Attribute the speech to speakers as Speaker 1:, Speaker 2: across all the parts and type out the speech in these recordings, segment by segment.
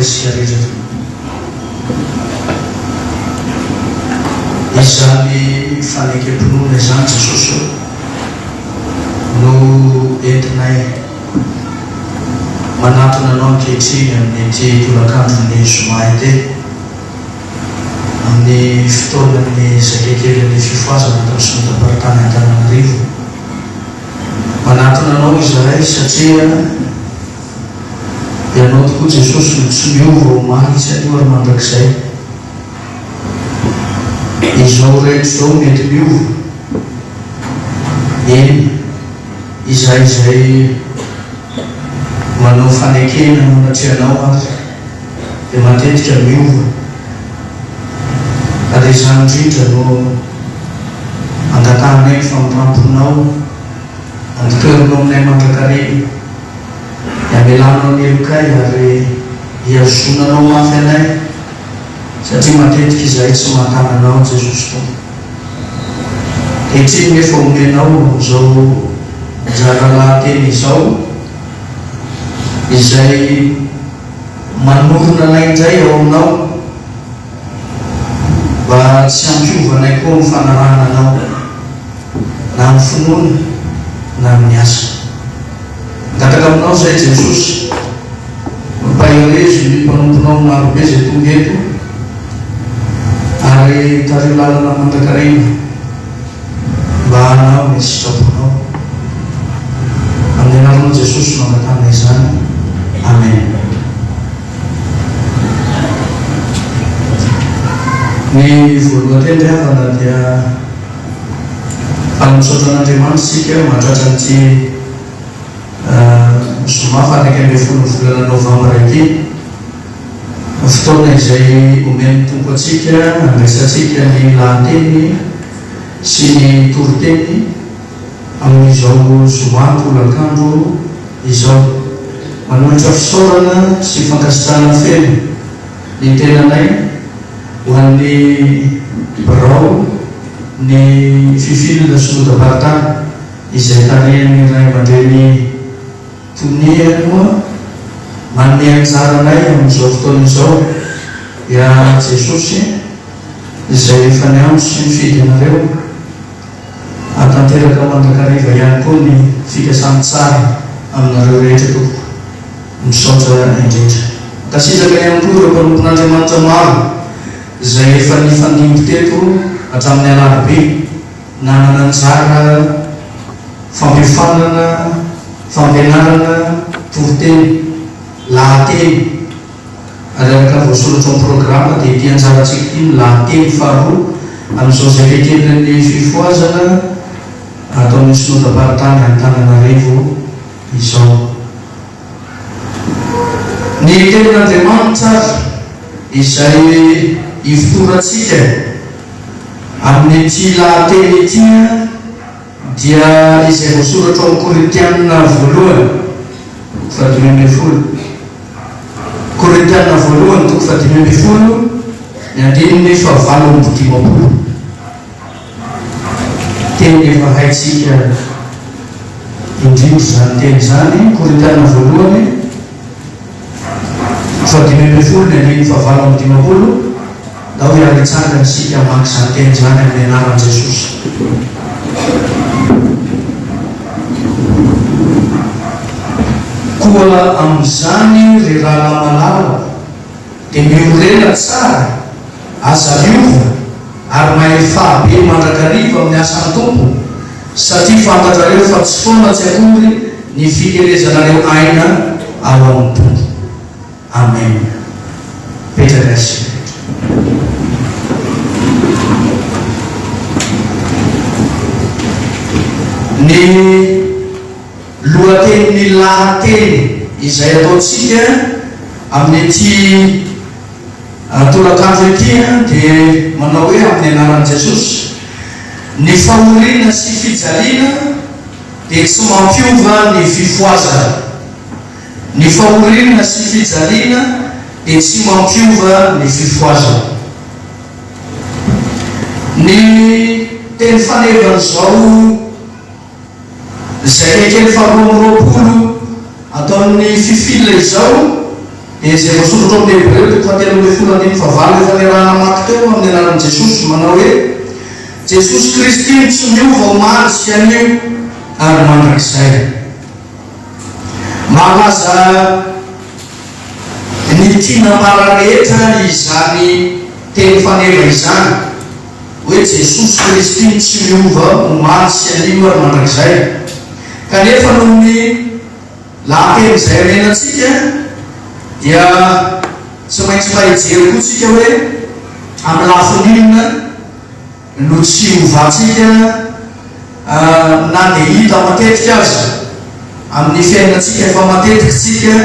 Speaker 1: resirira izany fanekam-pinoana izany Jesosy no entinay manatona anao ankehitriny amin'ity tolakandrony zoma ity amin'ny fotoanany zakakelin'ny fifoazana atao Synodaparitany Antananarivo. Manatona anao izahay satria ianao tokoa Jesosy no tsy miova omaly tsy aloha mandrakizay. Izao rehetra izao mety miova eny izay manao fanekena manatrianao azy dia matetika miova. Ary izany indrindra no angatanay famipamponao antoerinao aminay mandrakareny iamelanao ny elokay ary hiazonanao mafy anay satria matetika izahay tsy mahatananao Jesosy tompo. Kehitriny nefa omenao izao jaralahateny izao izay manorona anay indray ao aminao mba tsy ampiovanay koa ny fanarahana anao na amin'ny finoana na amin'ny asa. Gataka aminao zay Jesosy mipahirezy ny mpanomponao marobe zay tonga eto ary tario lalana mandrakarena mba anao ny sitraponao amin'ny anaranao Jesosy mangatana izany. Amen. Ny voalohany teny havana dia fanomposaotro an'Andriamanitra sika mahatratra an'ity zoma fahatraika ambin'ny folo volana Novambra ity, fotoana izay omeny tompo atsika handraisantsika ny lahateny sy ny toriteny amin'izao zoma tolakandro izao. Manolotra fisaorana sy fankasitrahana feno ny tenanay ho an'ny birao ny fifilina Synodaparitany izay tarehan'ny ray aman-dreny tonia moa manome anjaranay amin'izao fotoana izao dia Jesosy izay efa niandro sy mifidy anareo atanteraka mandrakariva ihany koa ny fikasany tsara aminareo rehetra toko misaotra indrindra. Kasizaka ihany koa ireo mpanompon'Andriamanitra maro izay efa nifandimby teto hatramin'ny alarobia nanana anjara fampifanana fampianarana toriteny lahateny ary araka voasoratra amin'ny programa dia ity anjarantsika ity ny lahateny faharoa amin'izao zakakelin'ny fifoazana ataon'ny Synodaparitany Antananarivo izao. Ny tenin'Andriamanitra izay ifotoratsika amin'ny ity lahateny ity dia izay voasoratra amin'ny Korintianina voalohany toko 5:10, Korintianina voalohany toko 5:10 ny andininy 7:20. Teny efa haitsika indrindra izany teny izany, Korintianina voalohany 5:10 ny andininy 7:20. Dao hiaritsangana isika mamaky izany teny izany amin'ny anaran'i Jesosy. Koa amin'izany ry rahalala dia miorena tsara aza liova ary mahay fahabe mandrakariva amin'ny asan'ny tompo satria fantatrareo fa tsy foana tsy akory ny fikerezanareo aina ao amin'ny tompo. Amen. Petraka sy ny lohatenin'ny lahateny izay ataontsika amin'ity tolakandro ity dia manao hoe amin'ny anaran'i Jesosy ny fahoriana sy fijaliana dia tsy mampiova ny fifoazana. Ny fahoriana sy fijaliana dia tsy mampiova ny fifoazana. Ny teny fanevan'izao zay kely 4:20 ataon'ny fifilina izao izay voasoratra amin'ny Hébreu fahatelo folo andimy favalo efa niarahana maki teo amin'ny anaran'i Jesosy manao hoe Jesosy Kristy tsy miova omaly sy anio ary mandrakizay. Malaza ny tiana mara rehetra izany teny faneva izany hoe Jesosy Kristy tsy miova omaly sy anio ary mandrakizay. Kanefa noho ny lahateny izay renantsika dia tsy maintsy mahijery koa tsika hoe amin'ny lafinina no tsy ovantsika na dia hita matetika azy amin'ny fiainatsika efa matetika tsika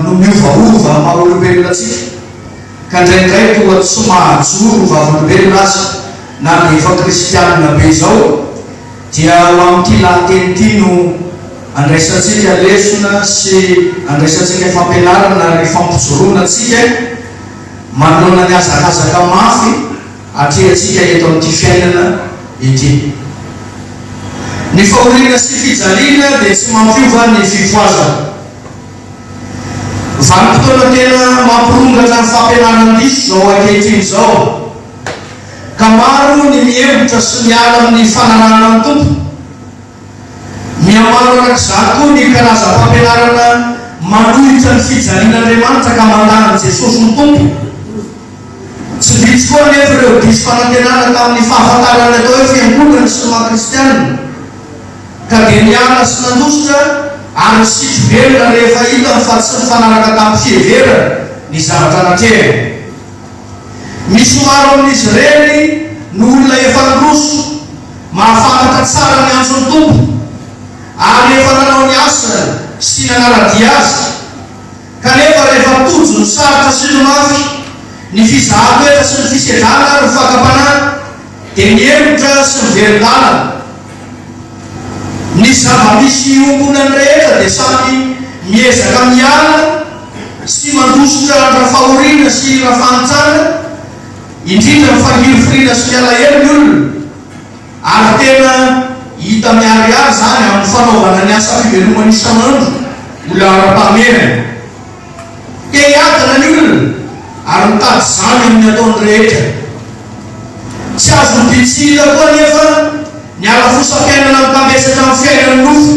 Speaker 1: no miovaova maha-olombelona tsika ka ndraindray toa tsy mahajoro vavolombelona azy na dia efa kristianina be zao dia ho amin'ity lahateny ity no andraisantsika lesona sy andraisantsika fampianarana ary fampijoroana atsika manoloana ny azakazaka mafy atrehantsika eto amin'ity fiainana ity. Ny fahoriana sy fijaliana dia tsy mampiova ny fifoazana. Vanim-potoana tena mampirongatra ny fampianarana diso zao ankehitriny zao, ka maro ny mihevitra sy miala amin'ny fanarahana ny tompo. Miamaro arak'izany koa ny karazam-pampianarana manohitra ny fijalian'Andriamanitra ka mandana Jesosy ny tompo. Tsy vitsy koa nefa ireo diso fanantenana tamin'ny fahafantarana atao hoe fiangonana sy maha-kristianina ka dia niala sy nandositra ary sitro velona rehefa hita fa tsy mifanaraka tamin'ny fiheverana ny zavatra natrehany. Misy maro amin'izy ireny no olona efa niroso mahafantatra tsara ny antso ny tompo ary efa nanao ny asa sy nanaradia azy, kanefa rehefa tojo ny sarotra sy ny mafy ny fizahatoetra sy ny fisedrana ary fakapanahy dia mihevitra sy miverin-dalana. Ny zava-misy ombonany rehetra dia samy miezaka miala sy mandositra ra-fahoriana sy ra-fanitsana, indrindra mifangirifirina sy mialahelo ny olona ary tena hita miariary zany amin'ny fanaovana ny asa fivelomana isan'andro olona ara-pahamerana. Te hiadana ny olona ary mitady zany amin'ny ataony rehetra. Tsy azo bitsila koa nefa ny ala-fosa-piainana mitambesatra amin'ny fiainany nofo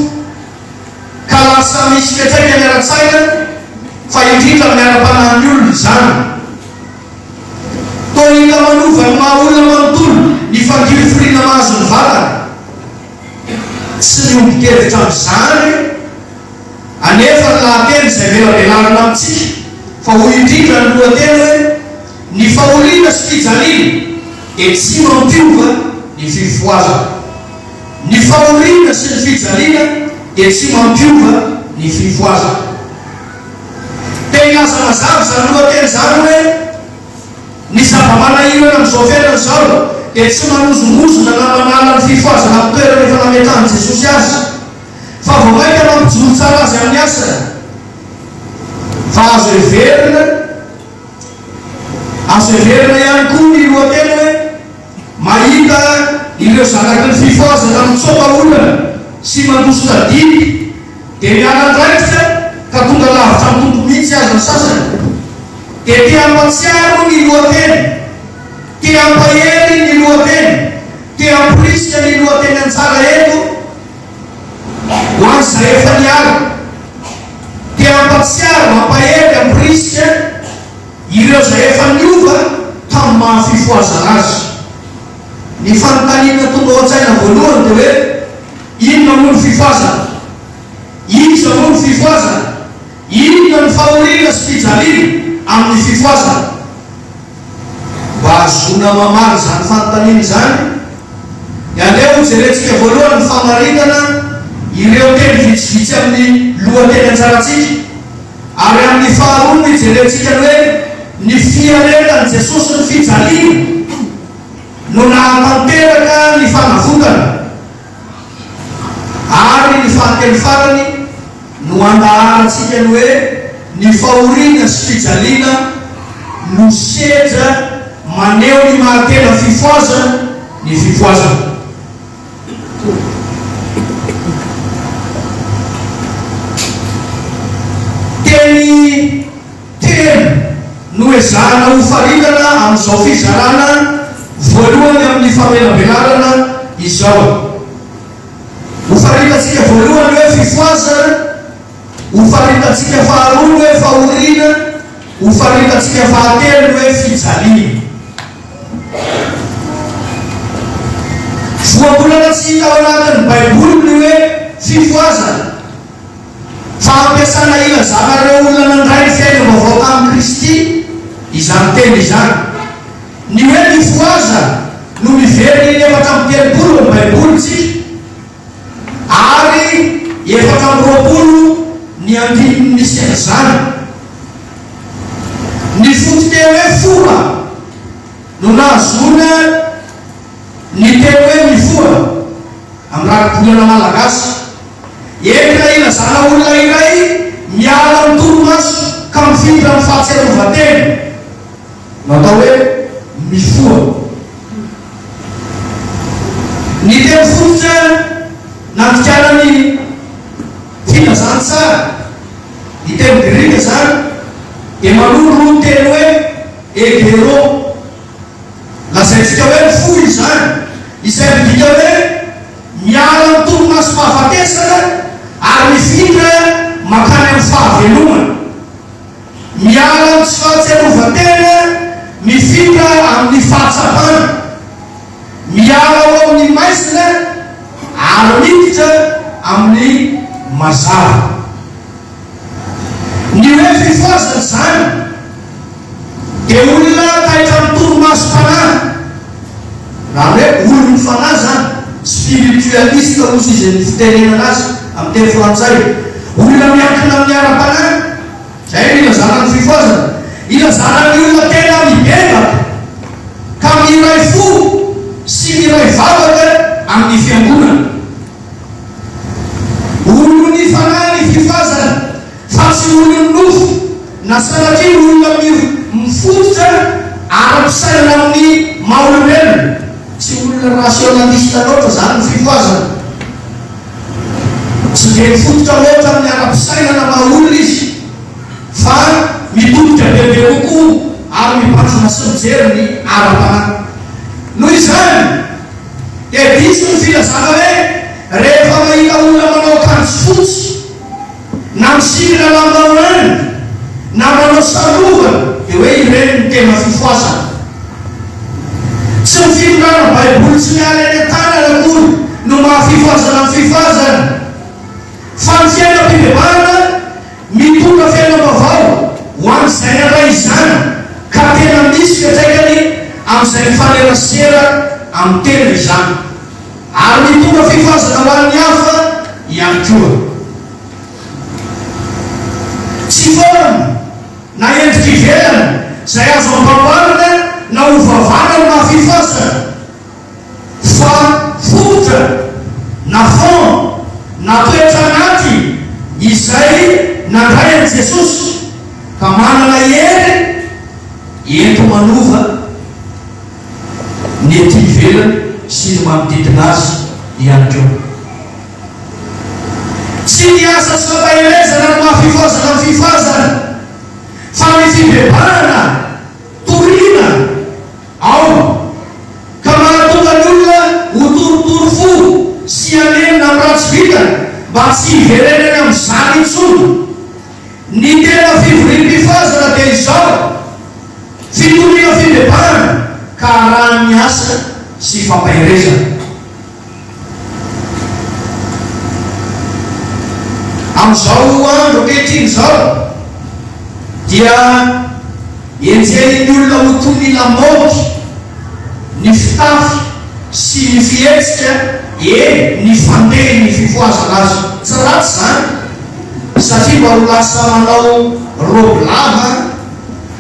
Speaker 1: ka lasa misy fiantraikany ara-tsaina fa indrindra miara-panahy ny olona izany. Toa hita manova ny maha olona manontolo ny fangirifirina mahazo ny vatana. Tsy ny ombon-kevitra amin'izany anefa ny lahateny izay velabelarina amintsika fa ho indrindra ny lohateny hoe ny fahoriana sy fijaliana dia tsy mampiova ny fifoazana. Ny fahoriana sy ny fijaliana dia tsy mampiova ny fifoazana. Te hilaza mazava zany lohateny zany hoe ny zava-manahirana amin'izao fiainana izao dia tsy manozongozona na manala ny fifoazana amin'ny toerana efa nametahany Jesosy azy, fa vao maika mampijoro tsara azy amin'ny asany. Fa azo heverina ihany koa ny lohateny hoe mahita ireo zanaky ny fifoazana mitsoka olona sy mandositra didy dia miala andraikitra ka tonga lavitra amin'ny tompo mihitsy azy ny sasany. Dia te hampatsiaro ny lohateny, te hampahely ny lohateny, te hamporisika ny lohateny antsara eto ho an'izay efa niala. Te hampatsiaro, hampahely, hamporisika ireo zay efa niova tamin'ny mahafifoazana azy. Ny fanontaniana tonga ao an-tsaina voalohany dia hoe inona moa ny fifoazana? Iza moa ny fifoazana? Inona ny fahoriana sy fijaliana amin'ny fifoazana? Mba azona mamaly zany fanontaniana zany, andeo jerentsika voalohany ny famaritana ireo teny vitsivitsy amin'ny lohateny antsaratsika, ary amin'ny faharoa ny jerentsika hoe ny fiarenan'i Jesosy ny fijaliana no nahatanteraka ny fanavotana, ary ny fahatelo farany no andaharatsika ny hoe ny fahoriana sy fijaliana no sedra maneho ny mahatena fifoazana ny fifoazana. Teny ezahana ho faritana amin'izao fizarana voalohany amin'ny famelabelarana izao. Ho faritatsika voalohany hoe fifoazana, ho faritatsika faharoa hoe fahoriana, ho faritatsika fahatelo hoe fijaliana. Voambolana tsy hita ao anatin'ny baiboly ny hoe fifoazana, fa ampiasana ilazanareo olona nandray ny fiaina vaovao tamin'i Kristy izany teny izany. Ny hoe fifoazana no miveriny 430 ny baibolitsika, ary 420 ny andininy misy zany. Ny fotonteny hoe foa no nahazona ny teny hoe mifoa amin'ny ranobolana malagasy. Entina ilazana olona iray miala amin'ny toromaso ka mifindra amin'ny fahatsiarovatena, natao hoe mifoa. Ny teny fototra nandikanany filazana tsara, ny teny grika zany dia manoro ny teny hoe egero, lazaintsika hoe fo izany, izay midika hoe miala amin'ny toromaso fahafatesana ary mifindra makany amin'ny fahavelomana, miala amin'ny tsy fahatsiarovatena mifindra amin'ny fahatsapana, miala ao amin'ny maizina ary miditra amin'ny mazava. Ny hoe fifoazana zany dia olona taitra amin'ny toromaso fanahy, raha hoe olona fanahy zany, spiritualiste moa izy ny fitenenana azy amin'ny teny frantsay, olona miankina amin'ny ara-panahy. Zay no ilazana ny fifoazana. Ilazana ny olona tena mibebaka ka miray fo sy miray vavaka amin'ny fiangonana. Olona ny fanahy ny fifoazana, fa tsy olona nofo na sanatria olona mifototra ara-pisaina amin'ny maha-olombelona. Tsy olona rationaliste loatra zany ny fifoazana, tsy dia mifototra loatra amin'ny ara-pisainana maha-olona izy, fa mitodika bebe kokoa ary mipatrona sy mijery ny ara-panahy. Noho izany dia diso ny filazana hoe rehefa mahita olona manao akanjo fotsy na misikina lambahoany na manao salovana dia hoe ireny ny tena fifoazana. Tsy mifindrana baiboly tsy miala eny an-tanana akory no mahafifoazana amin'ny fifoazana, fa ny fiainam-pivavahana mitondra fiainam-baovao ho amin'izay naray izany ka tena misy fiantraikany amin'izay mifanerasera amin'ny tena izany, ary mitondra fifoazana ho an'ny hafa ihany koa. Tsy forme na endrika ivelana izay azo ampamboarana na hovavana no mahafifoazana, fa fototra na fond na toetra anaty izay nandray an'i Jesosy ka manana hery ento manova ny ety ivelany sy ny manodidina azy ihany koa. Tsy ny asa tsy fampahelezana no mahafifoazana amin'ny fifoazana, fa ny fibebahana, toriana ao ka mahatonga ny olona ho torotoro fo sy anenina amin'ny ratsy vitany mba tsy hiverenany amin'izany intsony. Ny tena fivoriam-pifoazana dia izao: fitoriana fibebahana ka arahan'ny asa sy fampaherezana. Amin'izao andro ankehitriny izao dia enjerin'ny olona ho toy ny lamaody, ny fitafy sy ny fihetsika, ny fandeha ny fifoazana azy. Tsy ratsy zany, satria mba ho lasa manao robe lava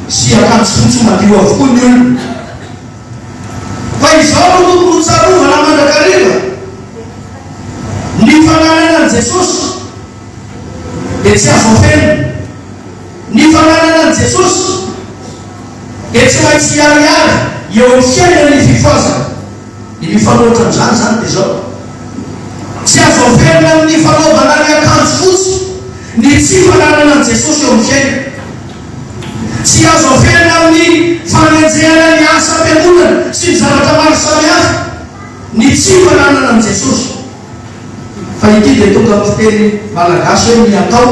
Speaker 1: sy akanjo fotsy madio avokoa ny olona. Fa izao no tokony ho tsarovana mandrakariva ny fananana an'i Jesosy dia tsy azo afenina. Ny fananana an'i Jesosy dia tsy maintsy hiariary eo amin'ny fiainana ny fifoazana. Ny mifanohitra amin'izany zany dia zao: tsy azo afenina amin'ny fanaovana ny akanjo fotsy ny tsy fananana an'i Jesosy eo amin'ny fiainana. tsy azo avena amin'ny fanenjehana ny asa am-piangonana sy ny zavatra maro samihafa ny tsy fananana an' Jesosy. Fa ity dia tonga amin'ny fiteny malagasy hoe ny atao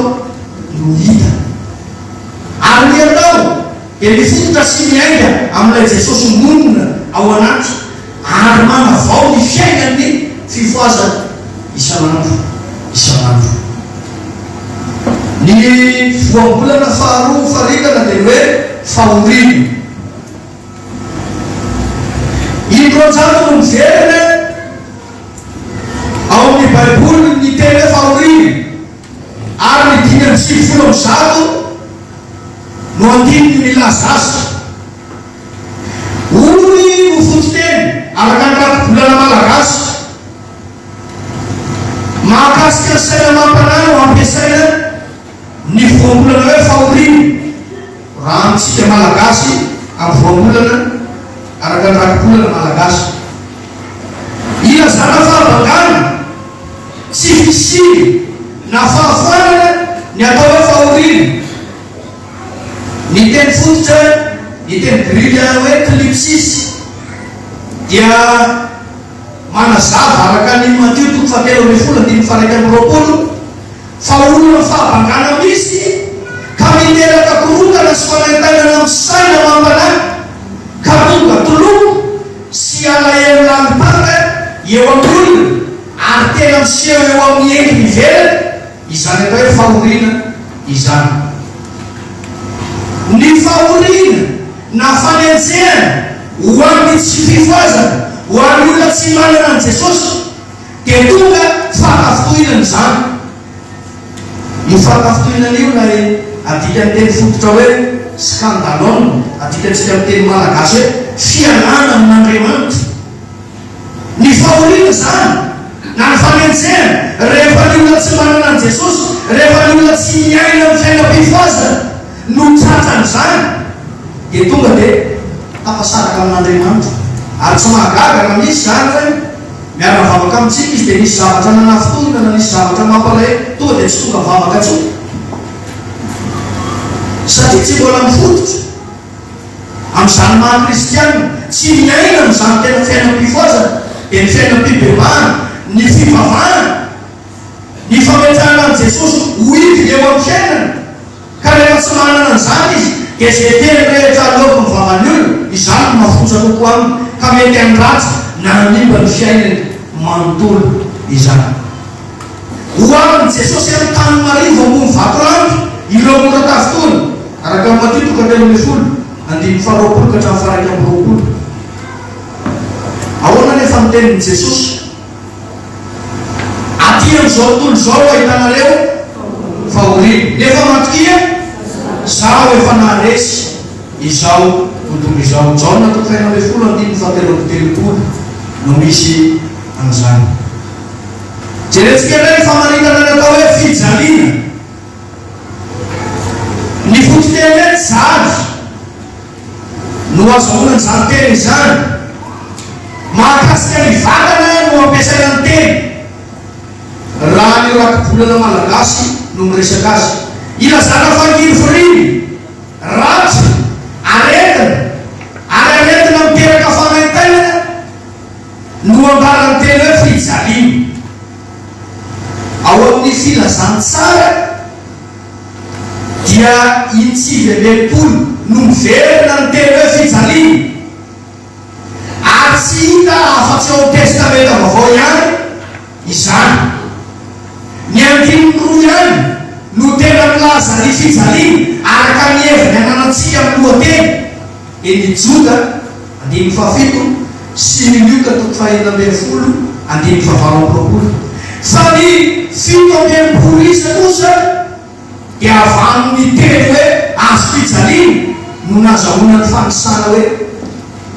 Speaker 1: no hita, ary ny atao dia mifototra sy miainga amin'ilay Jesosy monina ao anaty, ary manavao ny fiainany fifoazana isanandro isanandro. Ny voambolana faharoa faritana dia hoe fahorina. Indroanjano no miverina ao amin'ny Baiboly ny teny hoe fahorina, ary ny 5:30 no andininy milaza azy. Ony no foto-teny araka ny rati-bolana malagasy mahakasika ny saina mampanana ho ampiasaina ny voambolana hoe fahorina. Raha amintsika malagasy amin'ny voambolana araka ny rati-bolana malagasy ilazana fahabangana tsy fisiny na fahafoanana ny atao hoe fahorina. Ny teny fototra ny teny grille hoe eclipsis dia manazava araka ny Matthieu 7:20 fa olona fahabangana misy ka miteraka korotana sy fanaintainana amin'ny saina mampanana ka tonga toloko sy alahelo lalim-panga eo amin'ny olona ary tena miseho eo amin'ny endriny ivelany, izany atao hoe fahorina izany. Ny fahorina na fanenjehana ho amin'ny tsy fifoazana ho an'ny olona tsy manana an' Jesosy dia tonga fankafitohinana izany. Io fankafitohinana io na adika ny teny fototra hoe scandalon, adikatsika amin'ny teny malagasy hoe fialana amin'Andriamanitra. Ny fahorina izany na ny fanenjehana rehefa ny olona tsy manana an' Jesosy, rehefa ny olona tsy miaina amin'ny fiainam-pifoazana no tratrany izany dia tonga dia tafasaraka amin'Andriamanitra. Ary tsy mahagaga na misy izany hoe miara-vavaka amintsika izy dia nisy zavatra nanafitohina na nisy zavatra mampalahelo, tonga dia tsy tonga vavaka intsony satria tsy mbola mifototra amin'izany maha-kristianina, tsy miaina amin'izany tena fiainam-pifoazana dia ny fiainam-pibebahana, ny fivavahana, ny fametrahana an' Jesosy ho ivy eo amin'ny fiainana. Ka rehefa tsy manana an'izany izy dia zay teny rehetra aleoko ny vavany io izany no mafonsa kokoa aminy, ka mety andratsy na hanimba ny fiainany manontolo izany. Ho aminy Jesosy amin'ny tany marivo ambony vatorandro ireo mora tafitony araka amin'ny Matthieu 7:20-20. Ahoana nefa ny tenin'i Jesosy aty amin'izao tontolo izao ahitanareo fahorina, nefa matokia zaho efa naharesy izao tontolo izao. Jaona 1:7 no misy an'izany. Jeretsika indray famaritana ny atao hoe fijaliana. Ny foto-teny hoe jaly no azahoana an'izany teny izany. Mahakasika ny vatana no ampiasaina ny teny. Raha ny rati-bolana malagasy no miresaka azy, ilazana fangirifiriny, ratsy, aretina, ary aretina miteraka fanaintainana no ambarany teny hoe fijaliana. Ao amin'ny filazany tsara dia iny 9:30 no miverina ny teny hoe fijaliana, ary tsy hita afa-tsy ao testamenta vaovao ihany izany. Ny 5 ihany no tena milaza ny fijaliana araka ny heviny ananantsika amin'ny lohateny. Ny Joda 7 sy ny Luka 5:20. Fa ny 7:20 isa kosa dia avamin'ny teny hoe azo fijaliana no nazahoana ny fanisana hoe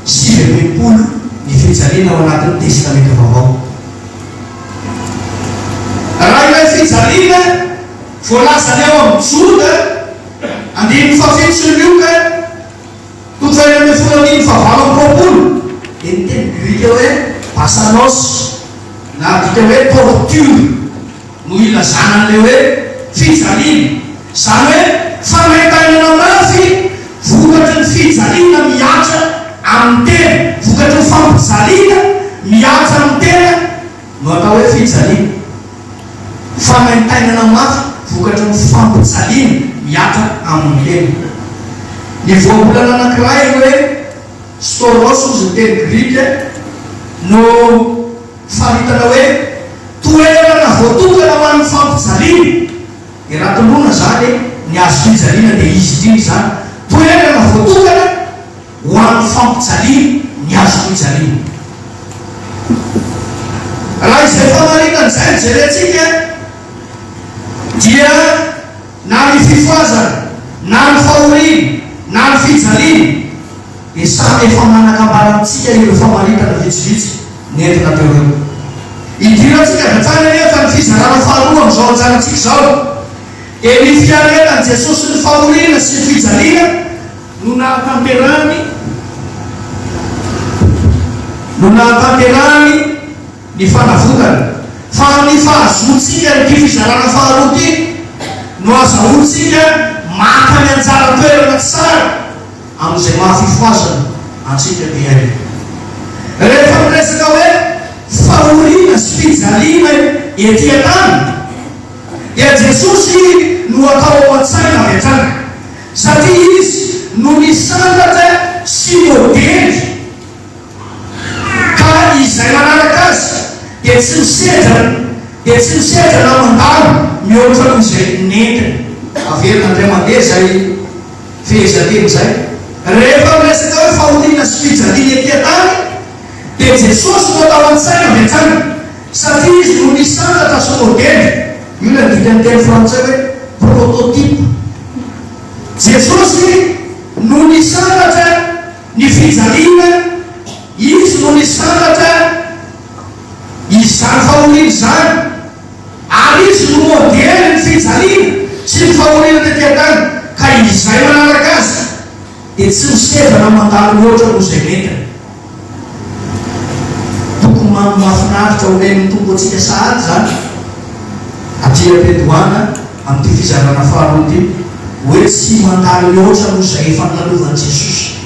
Speaker 1: 7:20 ny fijaliana ao anatin'ny testamenta vaovao. Raha ilay fijaliana voalazany ao amin'ny Joda 7 sy Luka 5:20 dia ny teny grika hoe basanos na dika hoe torture no ilazana an'ilay hoe fijaliana, izany hoe famaintainana mafy amin'ny tena vokatry ny fampijaliana miatra amin'ny tena no atao hoe fijaliana. Famaintainana mafy vokatry ny fampijaliana miatra amin'ny tena. Ny voambolana anankiray hoe storos ozy ny teny grika no faritana hoe toerana voatokana ho an'ny fampijaliana. Ny raha toloana zany ny azo fijaliana dia izy dimy zany. Toerana voatokana ho an'ny fampijaliana ny azo fijaliana. Raha izay famaritana izay jerentsika dia na ny fifazana na ny fahoriana na ny fijaliana dia samy efa manakambara amintsika ireo famaritana vitsivitsy nentina teo eo. Idirantsika hatrany anefa ny fizarana faharoa amin'izao anjarantsika izao dia ny fiarenan'i Jesosy ny fahoriana sy ny fijaliana no nahatamperany ny fanavotana. Fa ny fahazontsika ny fizarana faharoa ty no azahoantsika maka ny anjara toerana tsara amin'izay mahafifoazana antsika dia rehefa miresaka hoe fahoriana sy fijaliana ety an-tany dia Jesosy no atao an-tsaina avy hatrany satria izy no nisangatra sy modely ka izay manaraka azy dia tsy misedrana mandalo mihoatra noho izay nentina. Averina indray mandeha zay fehezanteny zay. Rehefa miresaka hoe fahoriana sy fijaliana ety an-tany dia Jesosy no atao an-tsaina avy hatrany satria izy no nisangatra sy modely. Io la dika ny teny frantsay hoe prototype. Jesosy no nisangatra ny fijaliana, izy no nisangatra izany fahoriana izany, ary izy no modely ny fijaliana sy ny fahoriana tety an-tany. Ka izay manaraka azy dia tsy misevana mandalo loatra noho izay nentina. Tokony mahafinaritra omen'ny tompo antsika sahady zany aty am-piadohana amin'ity fizarana faharoa ty hoe tsy mandalo loatra noho izay efa nalovan'i Jesosy.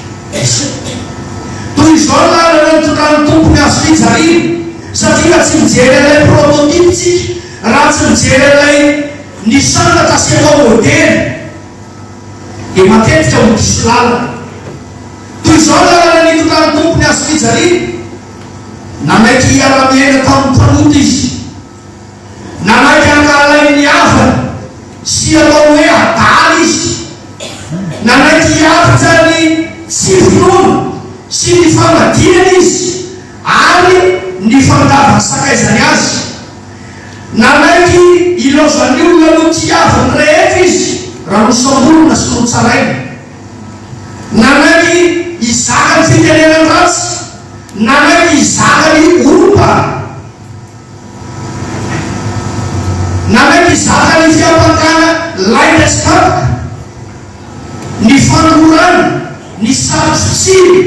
Speaker 1: Toy izao lalana nitondran'ny tompony azo fijaliana satria tsy mijery ilay prototype tsika raha tsy mijery ilay nisangatra sy atao modely dia matetika ho diso lalana. Toy izao lalana nitondran'ny tompony azo fijaliana namaiky hiara-miaina tamin'ny mpanota izy, namaiky hankalay ny havana sy atao hoe adala izy, namaiky hiavitra ny tsy finoana sy ny famadihana izy ary ny fandavana sakaizany azy, namaiky ilaozan'ny olona no ty havany rehetra izy raha nosambolona sy notsaraina, namaiky izaka ny fitenenany ratsy, namaiky izaka ny ompa, namaiky izaka ny fiampakana laina sy tapaka, ny fanorana, ny sarotsitsiny,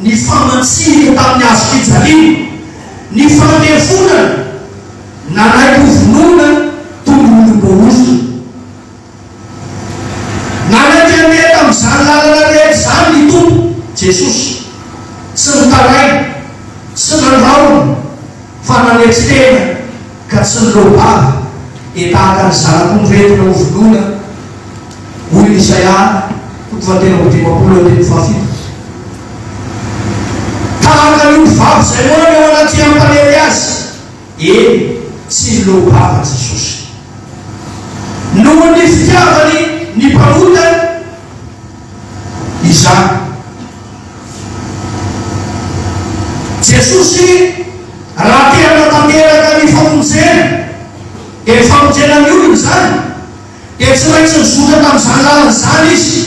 Speaker 1: ny famatsiny tamin'ny azo fijaliana, ny fandefonana, namaiky hovonona tololom-boozona, namaiky handeha tamin'izany lalana rehetra zany ny tompo Jesosy. Tsy nitaraina, tsy nandraona fa nanetry-tena ka tsy nilobava dia tahaka ny zanako niretina hovonona hoy ny Isaia 41:15. Tahaka ny vavy zay moa ny ao anaty ampanety azy, tsy nilobava Jesosy noho ny fitiavany ny mpanota izany. Jesosy raha tena tanteraka ny famonjena dia ny famonjena ny olona zany dia tsy maintsy nizotra tamin'izany lalana zany izy.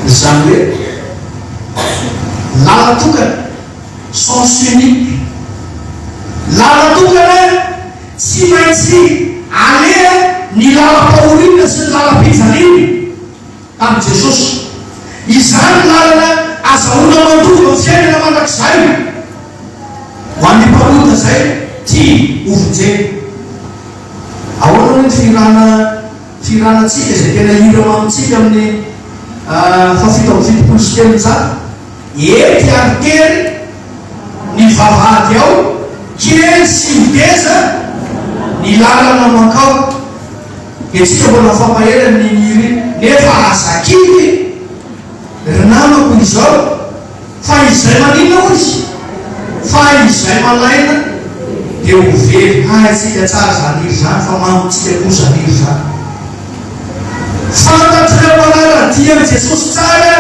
Speaker 1: Zany hoe lala tokana sens unique, lala tokana tsy maintsy alea ny lala-pahoriana sy ny lala-pijaliana tamin'i Jesosy. Izany lalana azahoana mandova fiainana mandrakizay ho an'ny mpanota zay tia ovonjena. Ahoana ny firanantsika izay tena hira amintsika amin'ny fafito amby fitopolo sy telonjato ety aritery ny vavady ao kely sy miteza ny lalana makao dia tsika mbola fampahelany niniry nefa azakily ry namako izao fa izay maninona izy fa izay malaina dia ho very tsika tsara zaniry zany fa mamotsika koa zaniry zany fantatr'ireo manaradia ny Jesosy tsara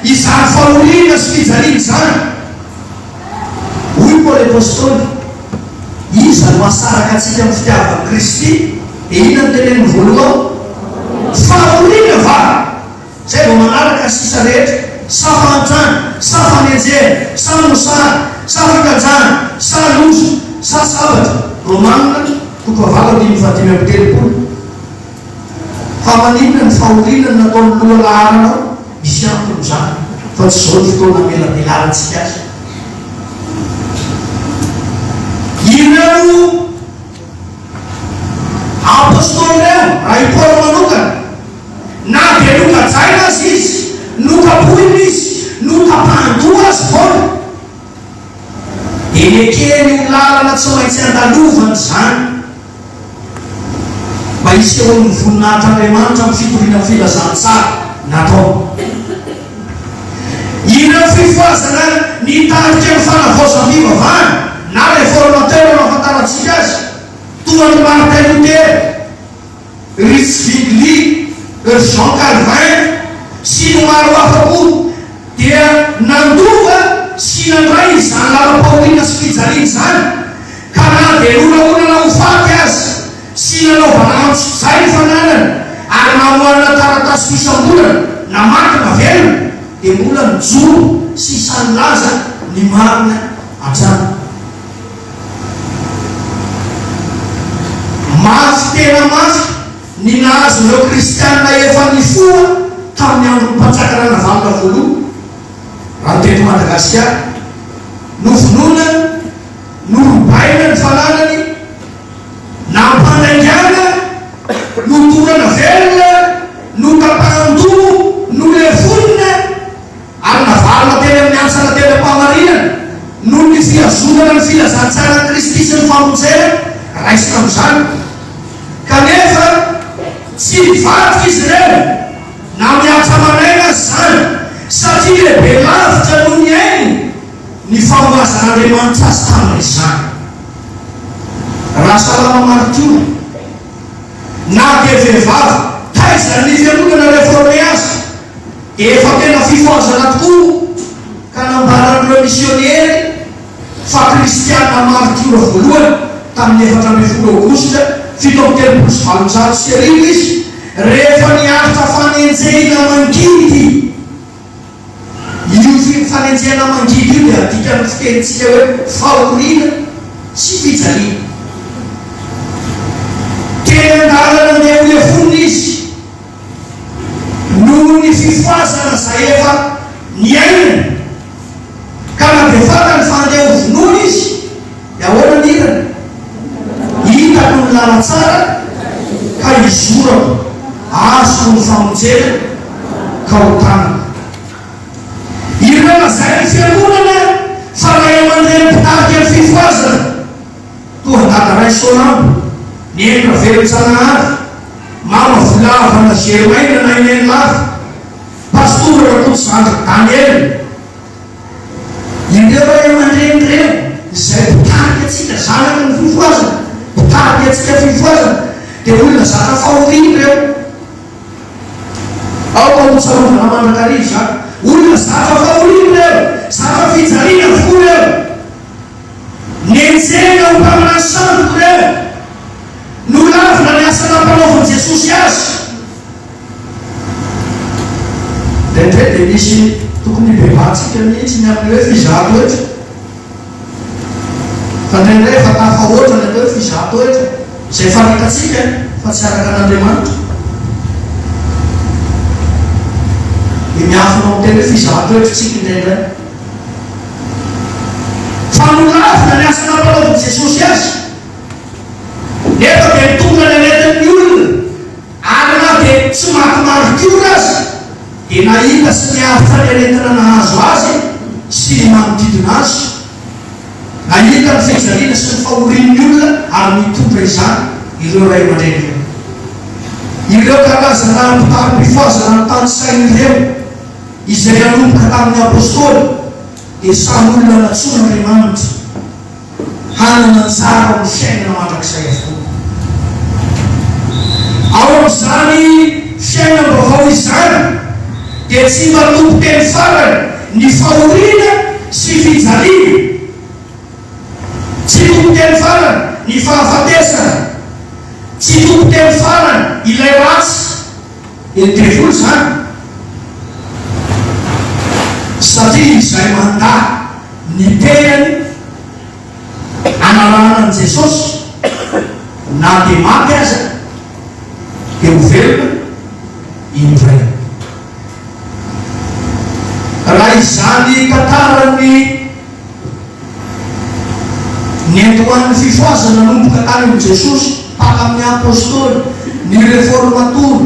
Speaker 1: izany fahoriana sy fijaliana zany. Hoy Paoly apôstôly, iza no mahasaraka atsika amin'ny fitiavan'i Kristy dia inona no teneniny voalohany? Fahoriana va zay vao manaraka sisa rehetra, sa fahantrana, sa fanenjera, sa mosara, sa fikajana, sa lozo, sa sabatra. Romanina toko avalo 5:5. Fa maninona ny fahoriana nataony loha laharanao misy antony zany fa tsy zao ny fotoana melabelarantsika azy. Ireo apôstôly reo raha i Paoly manokana na dia nokajaina azy izy, nokapoina izy, nokapandoa azy Paoly dia nekeny ho lalana tsy maintsy andalovany zany mba isika hoe ny voninahitran'Andriamanitra amin'ny fitoriana amin'ny filazantsara natao. Ireo fifoazana nitarika ny fanavaozam-pivavahana na réformateur no ahafantarantsika azy toa ny Martin Luther, Ritz Zwingli, Jean Calvin sy ny maro hafa koa dia nandova sy nandray izany lara-pahoriana sy fijaliana zany ka na dia onaonana ho faty azy sy nanaovana antso-zay ny fananana ary namoarana taratasy fisambolana na makina velona dia mbola mijoro sy isany laza ny marina an-trano. Mafy tena mafy ny nahazo ireo kristianina efa nifoha tamin'ny andron'ny mpanjakarana valona voaloha raha ny teto Madagasikara, novonoina, norobaina ny fananany, nampandaingana, notorana velona, notapahandoa, nolefonina ary navalona teny amin'ny antsana teny am-pamarinana noho ny fiazonana ny filazantsara Kristy sy ny famonjena raisina amin'izany. Kanefa tsy mivatika izy ireo na miatsa manaina azy zany satria lehibe lavitra noho ny ainy ny famoazan'Andriamanitra azy tamin'izany. Raha Salama Martio na dia vehivavy taizany fiangonana réformé azy dia efa tena fifoazana tokoa ka nambaran'ireo misionnery fa kristiana Martio voalohany tamin'ny 4 Aogositra 1730 izy rehefa niaritra fanenjehina mangidy. Io fanenjehina mangidy io dia adika amin'ny fitenitsika hoe fahoriana sy fijaliana. Tena andalana ny lefonina izy noho ny fifoazana zay efa niainana ka na dia fatany fa andeha ho vonoina izy dia ahoana ny irana hitako ny lala tsara ka izorako azo ny famonjena ka ho tanana. Ireo mazay ny fiangonana fa raha mandeha mpitarika ny fifoazana toa dadaray Solambo ny endra velon-tsanahary mama volavana Germaina na ineny lava pastora Rakotosanjo Daniel. Ireo ray aman-dreny reny izay mpitarika atsika zanaka ny fifoazana, mpitarika atsika fifoazana dia olona zaka fahoriana ireo. Ao mpamotsarona mandrakarivo zany olona zaka fahoriana ireo, zaka fijaliana avokoa ireo, nenjena ho mpaminany sandoka ireo, nolavina ny asa nampanaovan'i Jesosy azy. Ndraindray dia misy tokony bebatsika mihitsy ny amin'ny hoe fizato ohatra fa ndraindray efa tafa ohatra ny hoe fizato ohatra izay fanitatsika fa tsy araka an'Andriamanitra dia miafinao amin'ny teny hoe fizato ohatra tsika ndraindray fa nolavina ny asa nampanaovan'i Jesosy azy nefa dia mitonga ny anetin'ny olona ary na dia tsy maty marikio azy dia nahita sy niaritra ny aretina nahazo azy sy ny manodidina azy ahita ny fijaliana sy ny fahorian'ny olona ary mitondra izany ireo ray aman-dreny ireo karazana mpitary-pifoazana ny tany sain'ireo izay nanomboka tamin'ny apôstôly dia samy olona natsoana Andriamanitra hanana anjara amin'ny fiainana mandrakizay avokoa. Ao amin'izany fiainam-baovao izany dia tsy manompo teny farany ny fahoriana sy fijaliana, tsy tompo teny farany ny fahafatesana, tsy tompo teny farany ilay ratsy devoly zany, satria izay mandà ny tenany analana an' Jesosy na dia maty aza dia ho velona indray. Raha izany tantarany nentoan'ny fifoazana nanomboka tany amin'i Jesosy mpaka amin'ny apôstôly, ny réformatora,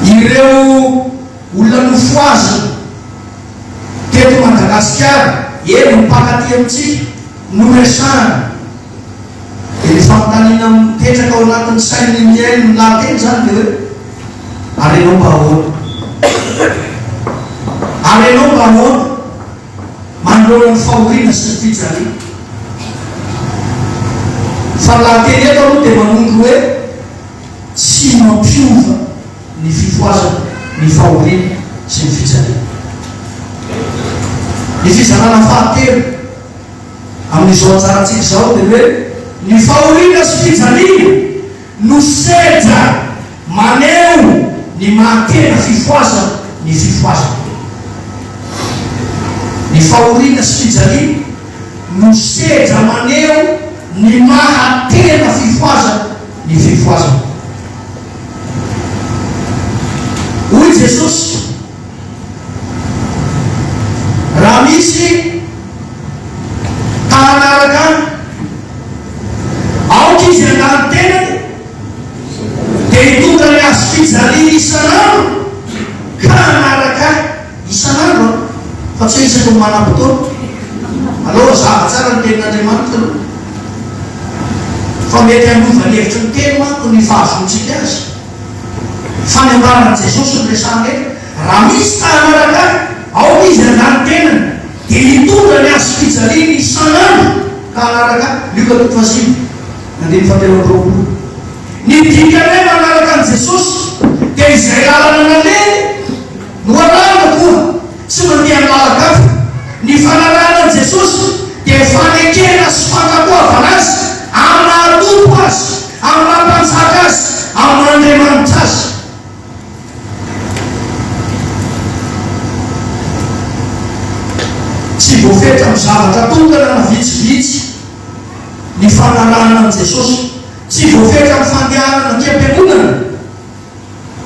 Speaker 1: ireo olona nofoazana teto Madagasikara eny mimpakaty amintsika no resahana dia ny famontaniana mipetraka ao anatin'ny sainy miaino milateny zany dia hoe arenao mba ahoana, arenao mba ahoana manoloana ny fahoriana sy ny fijaliana. Fa lahateny eto aloha dia manondro hoe tsy mampiova ny fifoazana, ny fahoriana sy ny fijaliana. Ny fizarana fahatelo amin'izao anjarantsika izao dia hoe ny fahoriana sy fijaliana no sedra maneho ny mahatena fifoazana ny fifoazana. Ny fahoriana sy fijaliana no sedra maneho ny mahatena fifoazana ny fifoazana. Hoy Jesosy, raha misy tahanaraka aoka izy andany tenany dia hitondra ny azo fijaliana isanandro ka anaraka isanandro fa tsy hoe isaky ny manam-potoana. Aloha zava tsara ny tenin'Andriamanitra aloha fa mety hanovany hevitry ny teny manko ny fahazontsika azy. Fanambaran'i Jesosy ny resahana eto, raha misy tahanaraka aoka izy andany tenany dia hitondra ny azo fijaliana isanandro ka anaraka Luka 8:5. Ny dikany manaraka an' Jesosy dia izay lalana naleny no alana koa, tsy mandeha amin'ny lalakafa. Ny fanarahana an' Jesosy dia fanekena sy fankakoavana azy amin'ny mahatompo azy, amin'ny mampanjaka azy, amin'ny Andriamanitra azy. Tsy voafetra amin'ny zavatra tongana na vitsivitsy ny fanarahana an' Jesosy, tsy voafetra amin'ny fandehanana ny am-piangonana,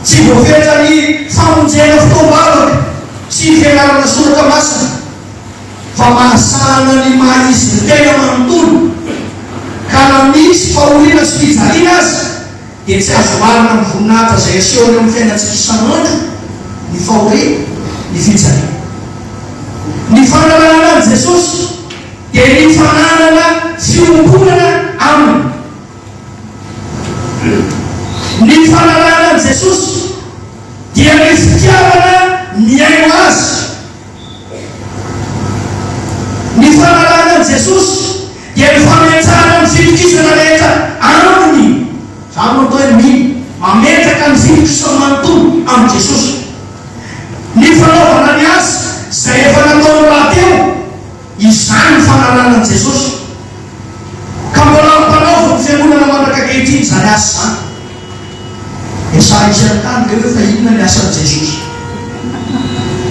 Speaker 1: tsy voafetra ny famonjena fotoam-bavaka sy ny fianarana soraka masina, fa mahasahana ny maha izy ny tena manontolo ka na misy fahoriana sy fijaliana azy dia tsy azo marina amin'ny voninahitra izay asehony amin'ny fiainantsika isanandro ny fahoriana, ny fijaliana. Ny fanarahana an' Jesosy dia ny fananana fiombonana aminy. Ny fanarahana an' Jesosy dia ny fitiavana miaino azy. Ny fanarahana an' Jesosy dia ny fametrahana ny fitokisana rehetra aminy. Zany no atao hoe mametraka ny fitokisana manontolo amin'i Jesosy. Ny fanaovana ny azy izay efa nataony rahateo, izany ny fanarahana an' Jesosy. Ka mbola mmpanaova ny fiangonana mandraka ankehitriny izany asa izany. Esaha isan'ny tany dia hoe fa inona ny asan'i Jesosy?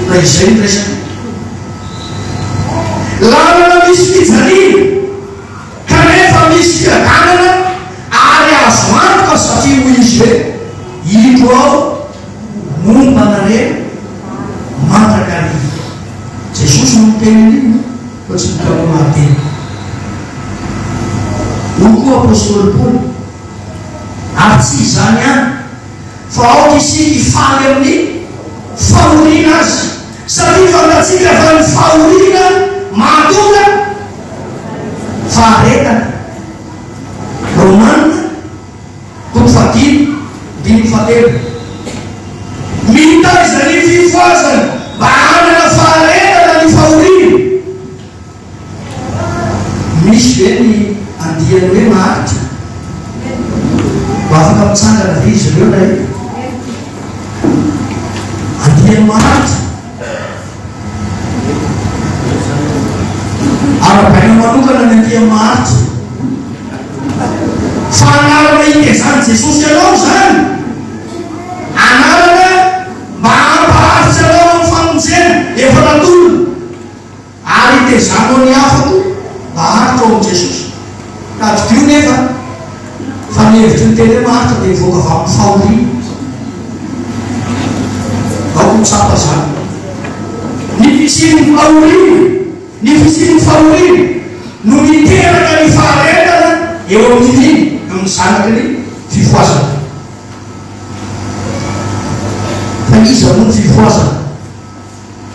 Speaker 1: Raha izay ny resaka. Lalana misy fijaliana kanefa misy fiadanana ary azo antoka satria hoy izy hoe indro aho momba anareo mandrakariva. Jesosy no miteniny fa tsy mitao mahateny. Hoy koa apôstôly Paoly, ary tsy izany ihany fa aoka isika hifaly amin'ny fahoriana azy satria fantatsika fa ny fahoriana mahatonga faharetana. Romanina toko fadimy dimy fatelo. Mitaiza ny fifoazana mba hanana faharetana ny fahoriana. Misy ve ny andiany hoe maharitra mba afaka mitsangana ve izy ireo lay andiany maharitra? Arabaina manokana ny andiany maharitra fa anarana itezany Jesosy ianao zany, anarana mba hampaharitra anao amin'ny famonjena efa natolona ary itezanao ny afako mba haritra ao amin'i Jesosy. Tadidio nefa fa mihevitry ny teny hoe maharitra dia mivoaka avy amin'ny fahoriana. Aoko mitsapa zany ny fisian'ny fahoriana, ny fisian'ny fahoriana no miteraka ny faharetana eo amin'ny amin'ny zanaky ny fifoazana. Fa iza moa ny fifoazana?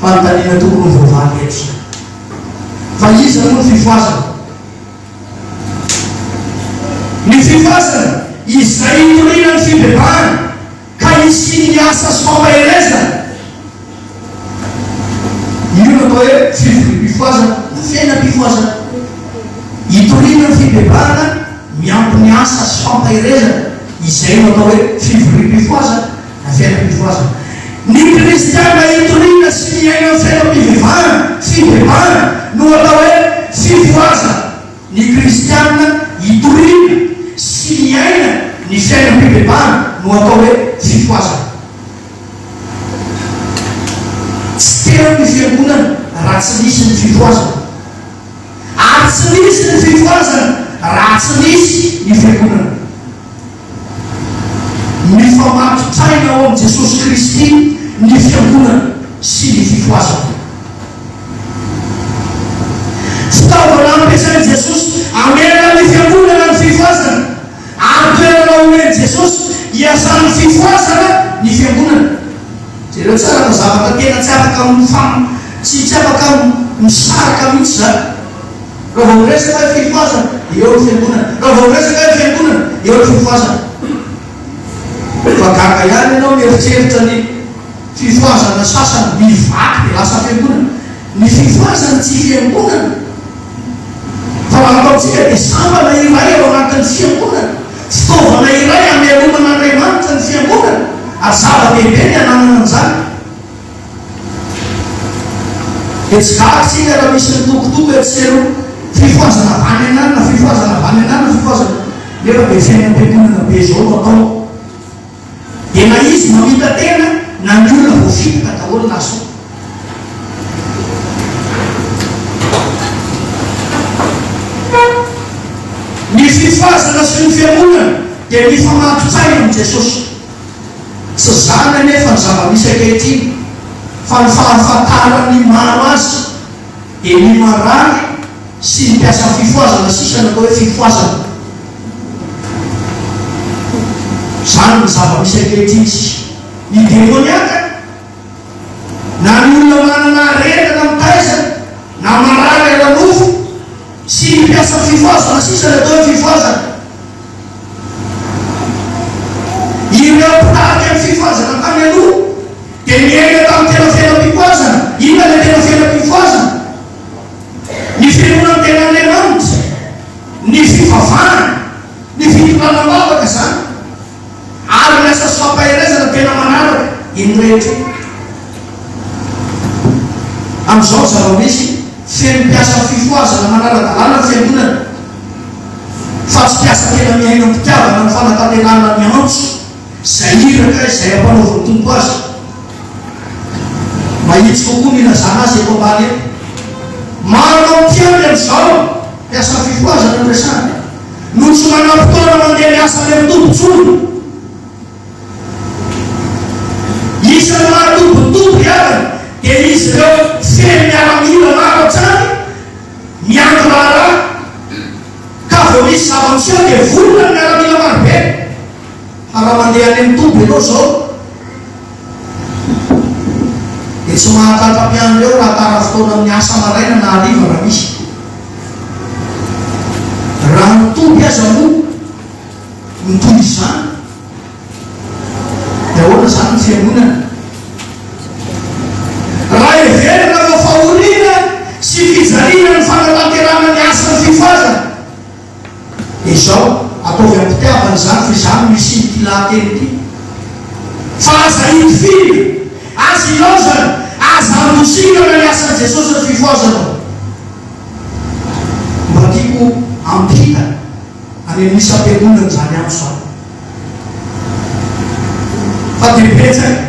Speaker 1: Fanontaniana tokony voavaly eto. Fa iza moa ny fifoazana? Ny fifoazana izay itoriana ny fibebahana ka isiny ny asa sy fampaherezana. Io no atao hoe fifoazana na fiainam-pifoazana. Itoriana ny fibebahana miampy ny asa sy fampaherezana, izay no atao hoe fifoazana na fiainam-pifoazana. Ny kristiana itoriana sy miaina ny fiainam-pivavahana, fibebahana no atao hoe fifoazana. Ny kristiana itoriana sy miaina ny fiainam-pivavahana no atao hoe fifoazana. Tsy tena ny fiangonana raha tsy nisy ny fifoazana, ary tsy nisy ny fifoazana raha tsy nisy ny fiangonana. Mifamatotraina ao amin'i Jesosy Kristy ny fiangonana sy ny fifoazana. Fitaovana ampiasain'i Jesosy amena ny fiangonana ny fifoazana, ary toerana omeny Jesosy hiasana fifoazana ny fiangonana. Jereo tsara fa zavatra tena tsy afaka tsy afaka misaraka mihitsy zany. Raha vao miresaka hoe fifoazana, eo ny fiangonana. Raha vao miresaka hoe fiangonana, eo ny fifoazana. Fa gaga ihany ianao mieritreritra ny fifoazana sasany mivaky dia lasa fiangonana. Ny fifoazana tsy fiangonana, fa manataontsika dia sambana iray ao anatin'ny fiangonana, fitaovana iray amelomana Andriamanitra ny fiangonana, ary zava-dehibe ny ananana an'izany. Dia tsy gaga raha misy ny tokotoko etsero fifoazana avany anana, fifoazana avany anana, fifoazana nefa dia fiainam-piangonana be zao no atao. Dia na izy mamita tena na ny olona voafitaka daholo naso. Ny fifoazana sy ny fiangonana dia mifamatotraina amin'i Jesosy. Tsy zany anefa ny zava-misy ankehitriny, fa ny fahafantarany maro azy dia ny marary sy ny mpiasa fifoazana sisa natao hoe fifoazana. Zany ny zava-misy ankehitriny sisa. Ny demoniaka na ny olona manana aretana mitaizana na marary aranofo sy ny mpiasa fifoazana sisa natao hoe fifoazana. Ireo mpitahaka amin'ny fifoazana tany aloha dia miaina tamin'ny tena fiainam-pifoazana. Inona ilay tena fiainam-pifoazana? Ny fiangonana tena Andriamanitra, ny fivavahana, ny fitondranam-bavaka zany, ary ny asa sy fampaherezana tena manaraka iny rehetra. Amin'izao zava-misy feno mpiasa fifoazana manara-dalàna ny fiangonana, fa tsy mpiasa tena miaina mpitiavana ny fanatanterahana ny antso izay iraka izay ampanaovany tompo azy. Mahitsy kokoa ny ilazana azy eto ambany eto. Manao mpiamby amin'izao mpiasa fifoazana ny resany, no tsy manam-potoana mandeha miasa any amin'ny tompontsony. Isany mahatombotombo iavana dia izy ireo feno miaramila maro hatrany miandro raharaha, ka vao misy zava-miseho dia volona ny miaramila marobe. Fa raha mandeha any amin'ny tombo ianao zao dia tsy mahatatapy-andreo raha tara fotoana miasa maraina na hariva raha misy. Raha mitomby aza moa mitomby izany dia ahoana zany ny fiangonana. Raha heverina fa fahoriana sy fijaliana ny fanatanterana ny asa ny fifazana, izao ataovy ampitiavana zany fa izany misy ny tilateny ity. Fa aza hitifina, aza ilaozana, aza andosingana ny asan'i Jesosy ny fifazana. Mba tiako ampita any amin'ny isam-piangonana zany amiko zany. Fa dia betsaka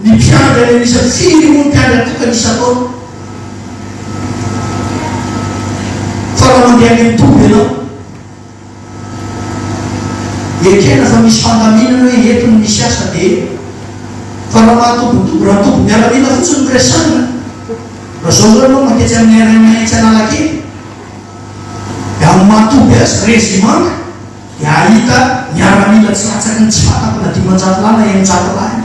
Speaker 1: ny mpiandry any anisa firy moa mpiandry atokana isa-taona. Fa raha mandeha any mitomby ianao, ekena fa misy fandaminana hoe eto no misy asa dia fa raha mahatobotobo raha tobo mialamila fotsiny miresanina. Raha zao zao anao maketsy amin'ny RMH Analakely dia amin'ny mahatoby azy rezimanga dia ahita miaramila tsy latsaky ny tsy fantako na 500 lahy na 100 lahy.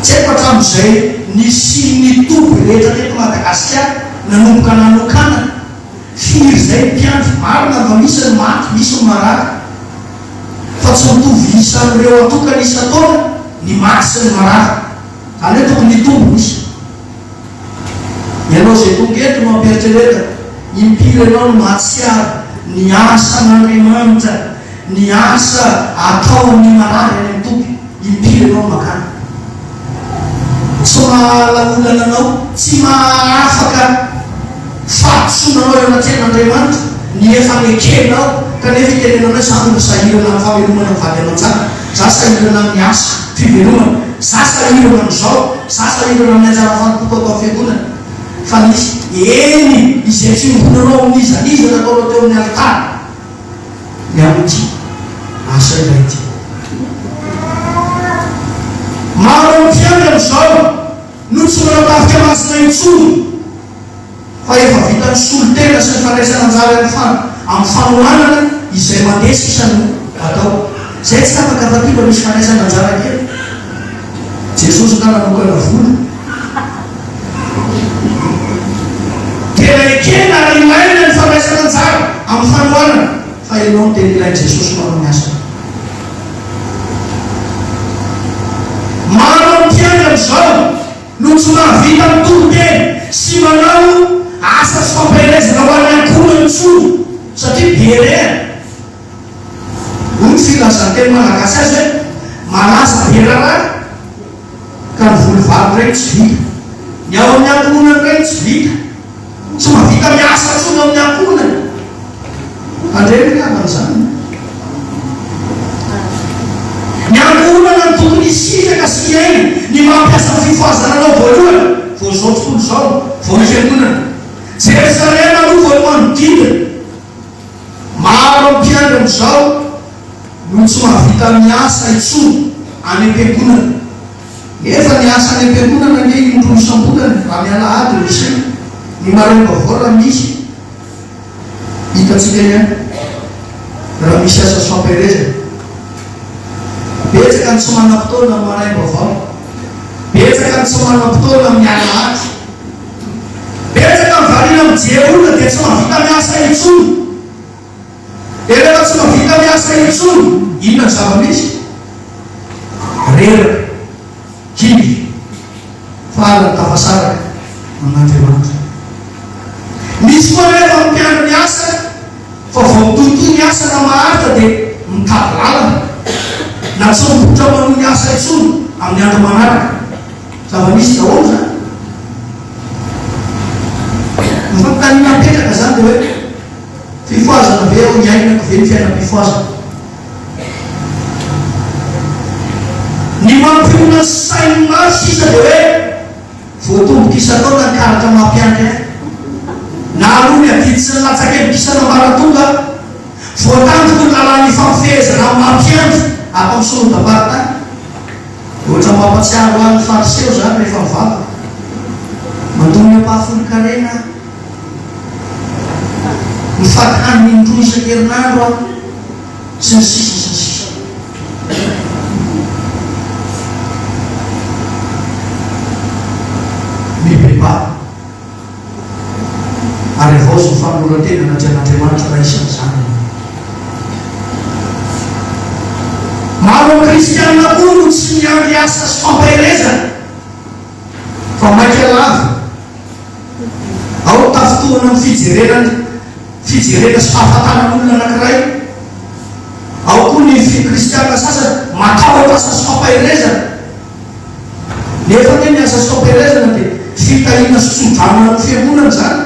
Speaker 1: Tsy haiko hatramin'izay nisy ny toby rehetra teto Madagasikara nanomboka nanokana firy izay mpiandry marina fa misy ny maty misy ny marary, fa tsy mitovy isa amin'ireo atokana isa-taona ny maty sy ny marary. Zany hoe tokony hitombo misy. Ianao izay tonga eto no mampieritrereta impiry ianao no mahatsiaro ny asa n'Andriamanitra, ny asa ataony marary any amin'ny toby, impiry ianao makany. Tsy mahalaolana anao, tsy mahafaka fahatosonanao eo anatrehan'Andriamanitra ny efa nekenao, kanefa itenenao hoe zany no sahirana amin'ny famelomana ny vady aman-tsana, za sahirana amin'ny asa fivelomana, za sahirana amin'izao, za sahirana amin'ny anjara fantoko atao amin'ny fiangonana. Fa nisy eny izay fiangonanao amin'izaniza nataonao teo amin'ny alitara ny amin'ity asa iray ity. Maro amin'ny mpiandry amin'izao no tsy manapafika masina intsony, fa efa vita ny solotena sy ny fandraisana anjara amin'ny fanohanana izay mandesa isany atao. Zay tsy tapaka fatiba misy fandraisana anjara kely. Jesosy ka nanokana vola tena ekena ary ilaina ny fandraisana anjara amin'ny fanohanana, fa ianao no tena ilainy Jesosy manao ny asa. Maro amin'ny mpiandry amin'izao no tsy mahavita mitoro-teny sy manao asa sy fampirezana ho an'ny ankohonany tsony satria berena. Hoy ny filazanteny malagasy azy hoe malaza berana ka ny volovalo regny tsy vita, ny ao amin'ny ankohonany regny tsy vita, tsy mahavita miasa tsony amin'ny ankohonany. Andreny aman'izany ny ankohonana ny tokony hisitaka sy iainy ny mampiasa ny fifoazana anao voalohany, vao zao tontolo zao, vao ny fiangonana. Jerusalema aloha vao manodidina. Maro amin'ny mpiandry amin'izao no tsy mahavita miasa intsony any am-piangonana. Nefa ny asa any am-piangonana ny indroa isam-bolana raha miala ady no isaina, ny maraina vaovao misy hitatsika ihany raha misy asa sy fampirezana. Betsaka ny tsy manam-potoana amin'ny maraina vaovao, betsaka ny tsy manam-potoana amin'ny miala ady, betsaka ny variana mijery olona dia tsy mahavita miasa intsony. Dia rehefa tsy mahavita miasa intsony, inona ny zava-misy? Reraka, kivy, fahalany tafasaraka amin'Andriamanitra. Misy koa rehefa mpiandry ny asa, fa vao mitohitohy ny asa na maharitra dia mitady lalana, na tsy mibotra manao ny asa intsony amin'ny andro manaraka. Zava-misy daholo zany. Mifampitanina mipetraka zany dia hoe fifoazana ve ao iainako ve ny fiainam-pifoazana. Ny mampiona sainy maro sisa dia hoe voatomboka isa-taona ny karatra mampiandry ahy, na aloha ny adidy sy ny latsakevitra maratonga voatandroko ny lalàna ifampifehezana amin'ny mampiandry atao amin'ny solondabaritany. Ohatra mampatsiaro an'ny fariseo zany rehefa mivavaka mandony ampahafolo-karena mifaty haniny indroa isan-kerinandro sy ny sisa sy ny sisa. laozy fanolorantena anatryan'Andriamanitra raha isan'izany. Maro kristianina koa no tsy miandry asa sy fampaherezana fa maika lava. Ao tafitohana amin'ny fijerena sy fahafatanan'olona anankiray. Ao koa ny kristianina sasany matahotra asa sy fampaherezana. Nefa ny asa sy fampaherezana dia fitahiana sy tsodrano amin'ny fiangonana zany.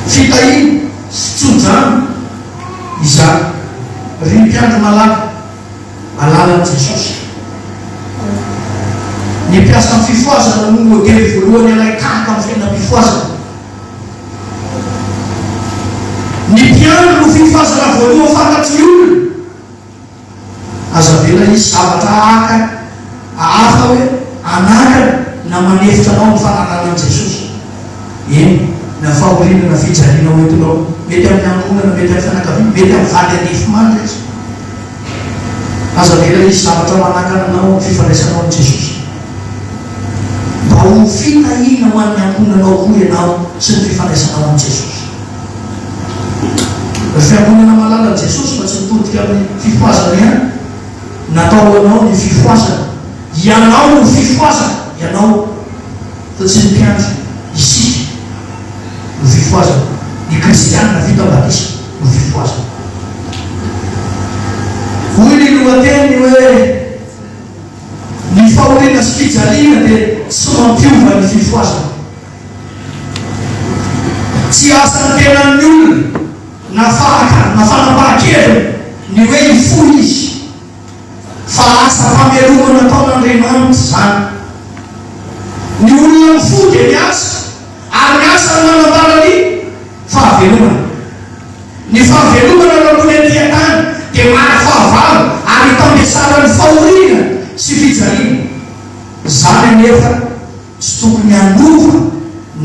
Speaker 1: Fitahiana sy tsodrano izany. Ry mpiandro malaka alalan'i Jesosy. Ny mpiasa amin'ny fifoazana no modely voalohany alay tahaka amin'ny fiainam-pifoazana. Ny mpiandro no fifoazana voalohany fantatry ny olona. Aza vela izy zavatra hafa hoe anakana na manefitra anao ny fanananan'i Jesosy. Eny na fahoriana na fijaliana hoentinao, mety amin'ny angonana, mety amin'ny fianakaviana, mety amin'ny vady anify mandry izy. Aza vela izy zavatra manakana anao fifandraisanao amin'ny Jesosy. Mba ho fitahiana ho an'ny angonanao koa ianao sy ny fifandraisanao amin'ny Jesosy. Fiangonana malalany Jesosy fa tsy mitodika amin'ny fifoazana ihany. Natao anao ny fifoazana. Ianao no fifoazana. Ianao fa tsy ny mpiandro. Isika no fifoazana. Ny kristianina vita batisa no fifoazana. Hoy ny lohateny hoe ny fahoriana sy fijaliana dia tsy mampiova ny fifoazana. Tsy asan'ny tenan'ny olona na fanambara-keviny ny hoe ifo izy, fa asa famelomana ataon'Andriamanitra zany. Ny olona mifo dia ny asa, ary ny asa ny manambara ny fahavelomana. Ny fahavelomana lalony antia-tany dia mara-fahavalo ary tambesara ny fahoriana sy fijaliana. Zany nefa tsy tokony hanova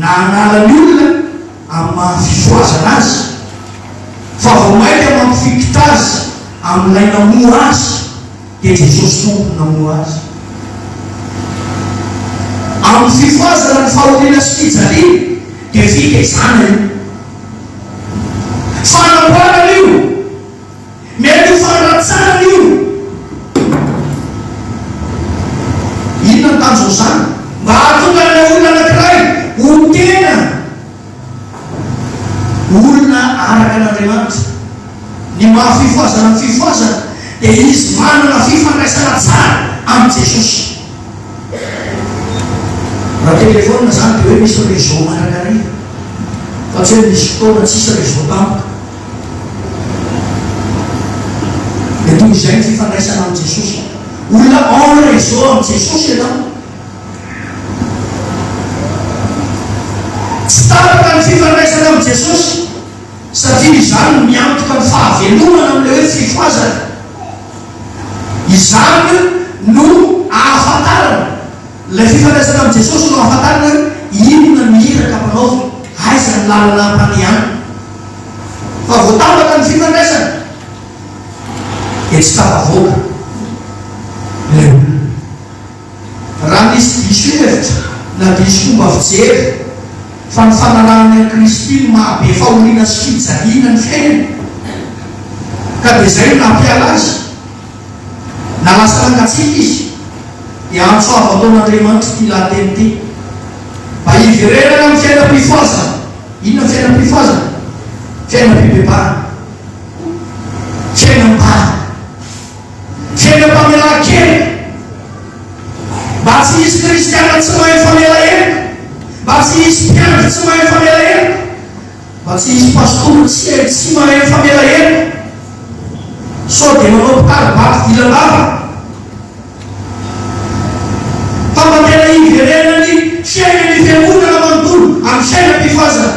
Speaker 1: na hanala ny olona amin'ny mahafifoazana azy, fa vao maika mampifikitra azy amin'ilay namoa azy dia Jesosy tompony namoa azy. Amin'ny fifoazana ny fahoriana sy fijaliana dia fitaizana io, fanamboarana io, mety ho fanratsana io. Inona ny tanjona zany? Mba hahatonga ilay olona anankiray ho tena olona araka an'Andriamanitra. Ny mahafifoazana ny fifoazana dia izy manana fifandraisana tsara amin'ny Jesosy. Raha telefônina zany dia hoe misy réseau marakariva, fa tsy hoe misy fotoana tsisy réseau tampoka. Dia toy izay ny fifandraisana amin'ny Jesosy. Olona en réseau amin'ny Jesosy ianao. Tsy tapaka ny fifandraisana amin'ny Jesosy satria izany no miantoka ny fahavelomana amin'ilay hoe fifoazana. Izany no ahafantarana. Ilay fifandraisana amin'ny Jesosy no ahafantarana inona mihiraka mpanaovy, aiza ny lalana ampaniana. Fa vao tapaka ny fifandraisana dia tsy tafavoaka ilay olona. Raha misy diso hevitra na diso fomba fijery fa ny fanarahany Kristy mahabe fahoriana sy fijaliana ny fiainana, ka dia izay no nampiala azy na lasa langatsika izy, dia antsoava ataon'Andriamanitra ty lahateny ty, mba hiverenana amin'ny fiainam-pifoazana. Inona ny fiainam-pifoazana? Fiainam-pibebahana, fiainam-bary, fiainam-pamelan-kely. Mba tsy hisy kristianina tsy mahay famela-helika, mba tsy hisy mpiandro tsy mahay famela-helika, mba tsy hisy pastora tsy mahay famela-helika, sao dia manao mpitaribaty vilam-bava. Fa mba tena hiverenana ny fiainany fiangonana manontolo amin'ny fiainam-pifoazana,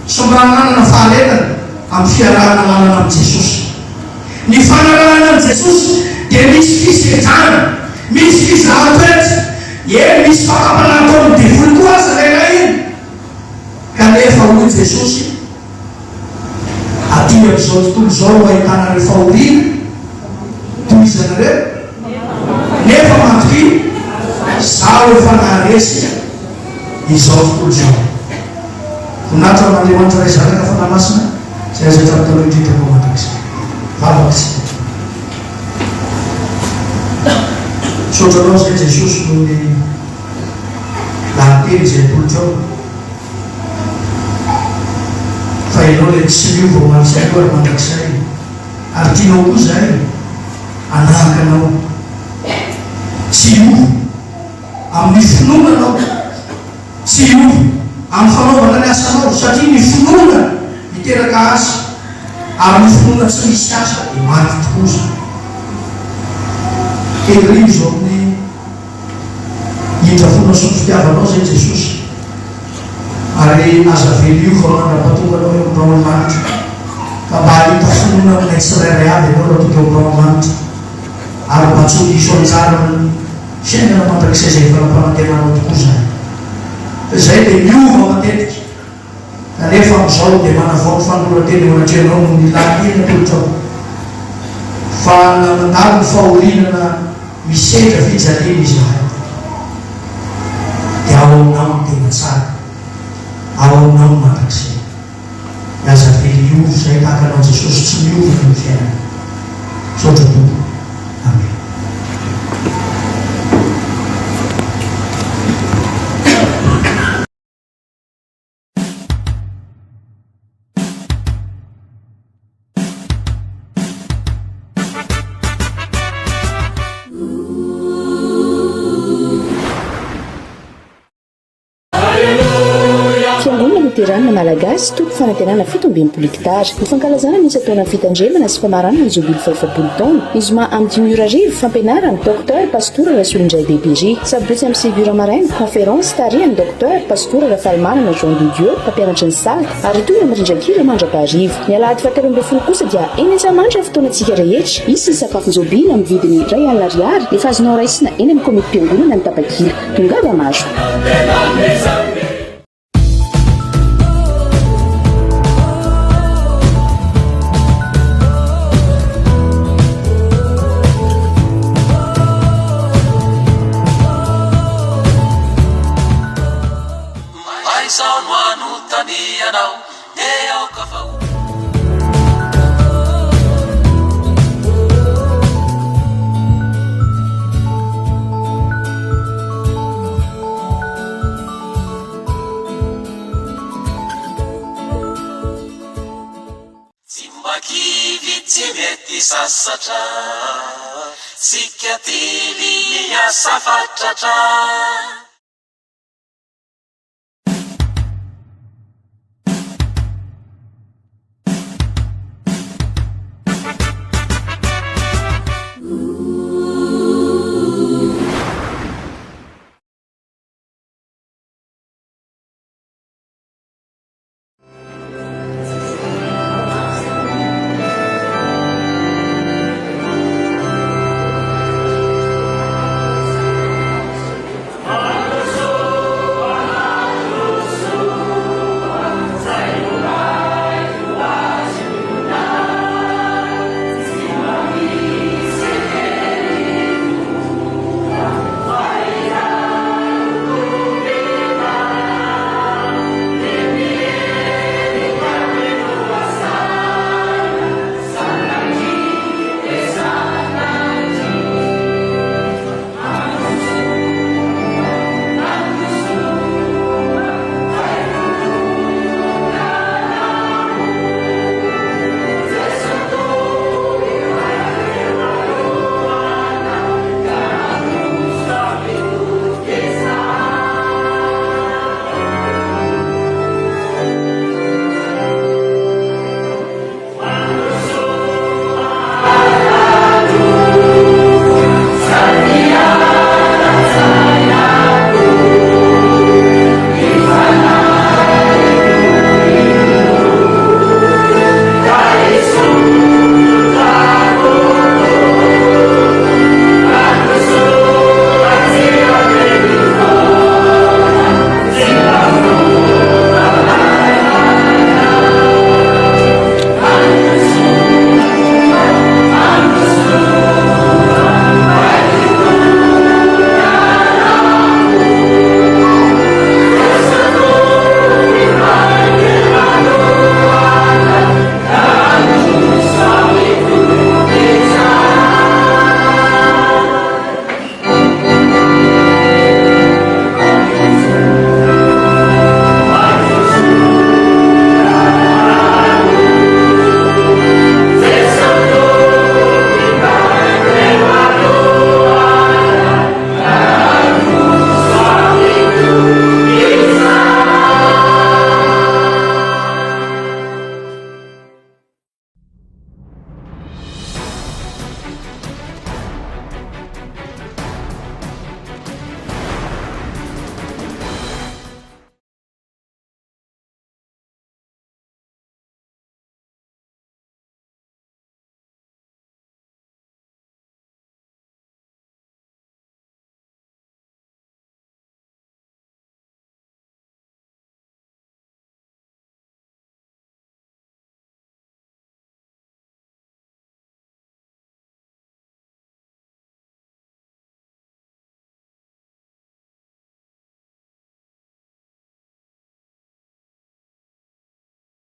Speaker 1: so mba hananana fahaletana amin'ny fiarahana manana amin'ny Jesosy. Ny fanarahana amin'ny Jesosy dia misy fisejana, misy fizahan-toetra, misy fakapana ataony devoly koa aza lehilahy iny. Kanefa hoy Jesosy, aty amin'izao tontolo izao ahitana ireo fahoriana toizanareo, nefa mantoky zaho efa naharesika izao tontolo izao. Voninahitra n'Andriamanitra ray zanaka fanamasina zay azo hatramin'ny taloha indrindra mandrakizay vavaky sotranao zay Jesosy noho ny lahately izay atolotrao fa ianao le tsy miova manisay koa ary mandrakizay ary tianao koa zay anahaka anao tsy iova amin'ny finoananao tsy iova amin'ny fanaovana ny asanao satria ny finoana miteraka asa ary ny finoana tsy misy asa dia maty tokoza kely zao amin'ny indrafona sy ny fitiavanao zay Jesosy ary aza velio fa mandrapatonganao eo amin'ny ranomanitra ka mba hita finoana aminay tsirairay aby ianao raha tonga eo amin'ny ranomanitra ary mba tsy ho diso anjara ny fiainana mandrakizay zay fanampanantenanao tokoa zany zay dia miova matetika kanefa amin'izao dia manavao ny fanoratena eo anatrehanao no ny lahately atolotrao fa namandalo ny fahorinana misedra fijaliana izy rahay dia ao aminao ny tena tsara ao aminao ny mandrakizay aza vely iova zay tahaka anao Jesosy tsy miova ny fiainana sotra tompo amen.
Speaker 2: Fiangonana Malagasy toko fanantenana fitombin'ny polikitara mifankalazana misy ataona fitandremana sy famaranana ny zobily faifapolo taona izy ma amin'ny 10 ora arivo fampianarana docteur pastora Rasolindray Bebery sabotsy amin'ny 7 ora maraina conférence tarihany docteur pastora Rafalmanana Jean de Dieu mpampianatra ny salta ary toy amin'ny rindrakira mandrapaharivo ny alahady 7 kosa dia eny Antsamandra fotoanantsika rehetra isy ny sakafo zobily amin'ny vidiny R1 efa azonao raisina eny amin'ny komity mpiangonana ny Tapakila tongava maro.
Speaker 3: Sasatra sikatili ya safatratra